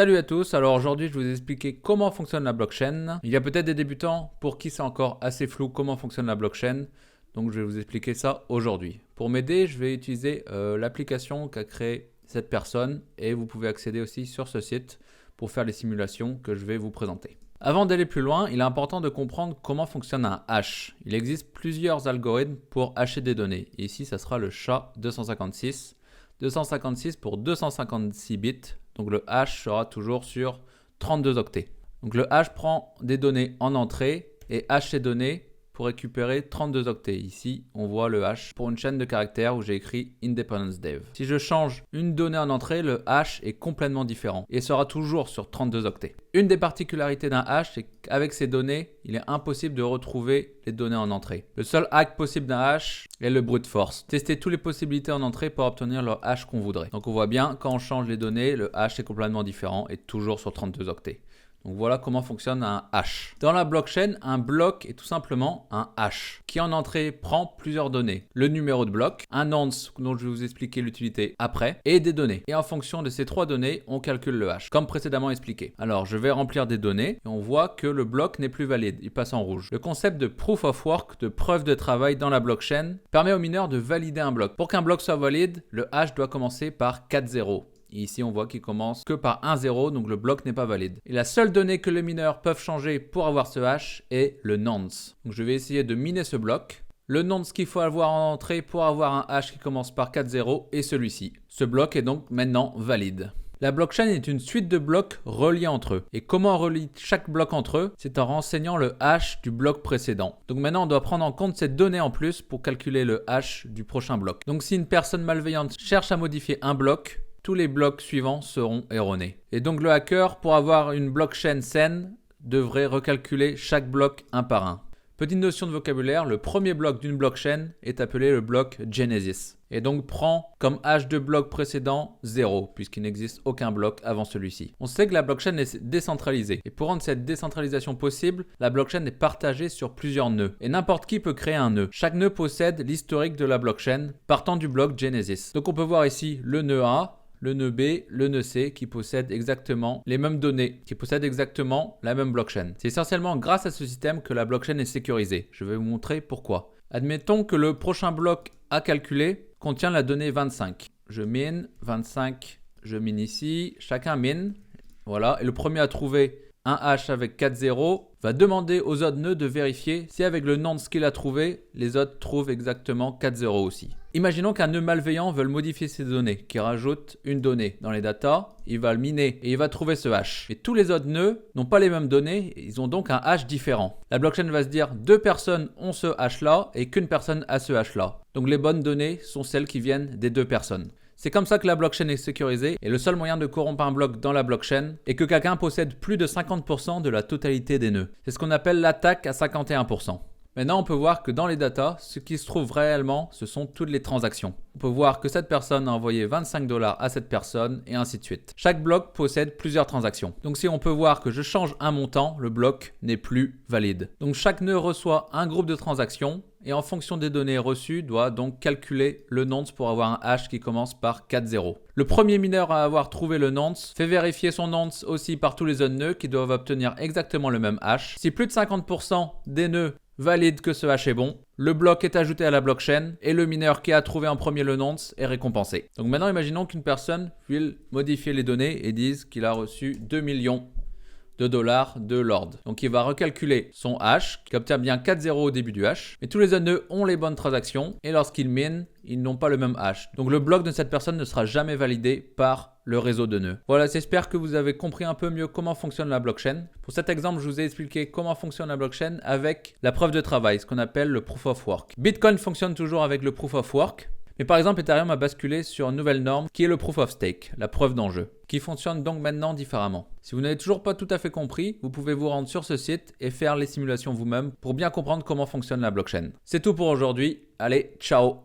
Salut à tous, alors aujourd'hui je vais vous expliquer comment fonctionne la blockchain. Il y a peut-être des débutants pour qui c'est encore assez flou comment fonctionne la blockchain, donc je vais vous expliquer ça aujourd'hui. Pour m'aider, je vais utiliser l'application qu'a créée cette personne et vous pouvez accéder aussi sur ce site pour faire les simulations que je vais vous présenter. Avant d'aller plus loin, il est important de comprendre comment fonctionne un hash. Il existe plusieurs algorithmes pour hasher des données. Et ici, ça sera le SHA-256. 256 pour 256 bits. Donc le hash sera toujours sur 32 octets. Donc le hash prend des données en entrée et hash ces données pour récupérer 32 octets. Ici, on voit le hash pour une chaîne de caractères où j'ai écrit Independence Dev. Si je change une donnée en entrée, le hash est complètement différent et sera toujours sur 32 octets. Une des particularités d'un hash, c'est qu'avec ces données, il est impossible de retrouver les données en entrée. Le seul hack possible d'un hash est le brute force. Tester toutes les possibilités en entrée pour obtenir le hash qu'on voudrait. Donc on voit bien, quand on change les données, le hash est complètement différent et toujours sur 32 octets. Donc voilà comment fonctionne un hash. Dans la blockchain, un bloc est tout simplement un hash qui en entrée prend plusieurs données. Le numéro de bloc, un nonce dont je vais vous expliquer l'utilité après, et des données. Et en fonction de ces trois données, on calcule le hash, comme précédemment expliqué. Alors je vais remplir des données et on voit que le bloc n'est plus valide, il passe en rouge. Le concept de proof of work, de preuve de travail dans la blockchain, permet aux mineurs de valider un bloc. Pour qu'un bloc soit valide, le hash doit commencer par 4 zéros. Et ici, on voit qu'il commence que par 1 0, donc le bloc n'est pas valide. Et la seule donnée que les mineurs peuvent changer pour avoir ce hash est le nonce. Donc je vais essayer de miner ce bloc. Le nonce qu'il faut avoir en entrée pour avoir un hash qui commence par 4 0 est celui-ci. Ce bloc est donc maintenant valide. La blockchain est une suite de blocs reliés entre eux. Et comment on relie chaque bloc entre eux? C'est en renseignant le hash du bloc précédent. Donc maintenant, on doit prendre en compte cette donnée en plus pour calculer le hash du prochain bloc. Donc si une personne malveillante cherche à modifier un bloc, tous les blocs suivants seront erronés. Et donc le hacker, pour avoir une blockchain saine, devrait recalculer chaque bloc un par un. Petite notion de vocabulaire, le premier bloc d'une blockchain est appelé le bloc Genesis. Et donc prend comme hash de bloc précédent 0, puisqu'il n'existe aucun bloc avant celui-ci. On sait que la blockchain est décentralisée. Et pour rendre cette décentralisation possible, la blockchain est partagée sur plusieurs nœuds. Et n'importe qui peut créer un nœud. Chaque nœud possède l'historique de la blockchain partant du bloc Genesis. Donc on peut voir ici le nœud A, le nœud B, le nœud C qui possèdent exactement les mêmes données, qui possèdent exactement la même blockchain. C'est essentiellement grâce à ce système que la blockchain est sécurisée. Je vais vous montrer pourquoi. Admettons que le prochain bloc à calculer contient la donnée 25. Je mine 25, je mine ici, chacun mine. Voilà, et le premier à trouver un hash avec 4 zéros va demander aux autres nœuds de vérifier si avec le nonce qu'il a trouvé, les autres trouvent exactement 4 zéros aussi. Imaginons qu'un nœud malveillant veuille modifier ces données, qui rajoute une donnée dans les datas, il va le miner et il va trouver ce hash. Et tous les autres nœuds n'ont pas les mêmes données, ils ont donc un hash différent. La blockchain va se dire deux personnes ont ce hash là et qu'une personne a ce hash là. Donc les bonnes données sont celles qui viennent des deux personnes. C'est comme ça que la blockchain est sécurisée et le seul moyen de corrompre un bloc dans la blockchain est que quelqu'un possède plus de 50% de la totalité des nœuds. C'est ce qu'on appelle l'attaque à 51%. Maintenant, on peut voir que dans les datas, ce qui se trouve réellement, ce sont toutes les transactions. On peut voir que cette personne a envoyé 25 $ à cette personne et ainsi de suite. Chaque bloc possède plusieurs transactions. Donc si on peut voir que je change un montant, le bloc n'est plus valide. Donc chaque nœud reçoit un groupe de transactions et en fonction des données reçues, doit donc calculer le nonce pour avoir un hash qui commence par 4 0. Le premier mineur à avoir trouvé le nonce fait vérifier son nonce aussi par tous les autres nœuds qui doivent obtenir exactement le même hash. Si plus de 50% des nœuds valide que ce hash est bon, le bloc est ajouté à la blockchain et le mineur qui a trouvé en premier le nonce est récompensé. Donc maintenant, imaginons qu'une personne veuille modifier les données et dise qu'il a reçu 2 millions de dollars de l'ord. Donc il va recalculer son hash qui obtient bien 4 zéros au début du hash. Et tous les autres nœuds ont les bonnes transactions et lorsqu'ils minent, ils n'ont pas le même hash. Donc le bloc de cette personne ne sera jamais validé par le réseau de nœuds. Voilà, j'espère que vous avez compris un peu mieux comment fonctionne la blockchain. Pour cet exemple, je vous ai expliqué comment fonctionne la blockchain avec la preuve de travail, ce qu'on appelle le proof of work. Bitcoin fonctionne toujours avec le proof of work. Mais par exemple, Ethereum a basculé sur une nouvelle norme qui est le proof of stake, la preuve d'enjeu, qui fonctionne donc maintenant différemment. Si vous n'avez toujours pas tout à fait compris, vous pouvez vous rendre sur ce site et faire les simulations vous-même pour bien comprendre comment fonctionne la blockchain. C'est tout pour aujourd'hui. Allez, ciao!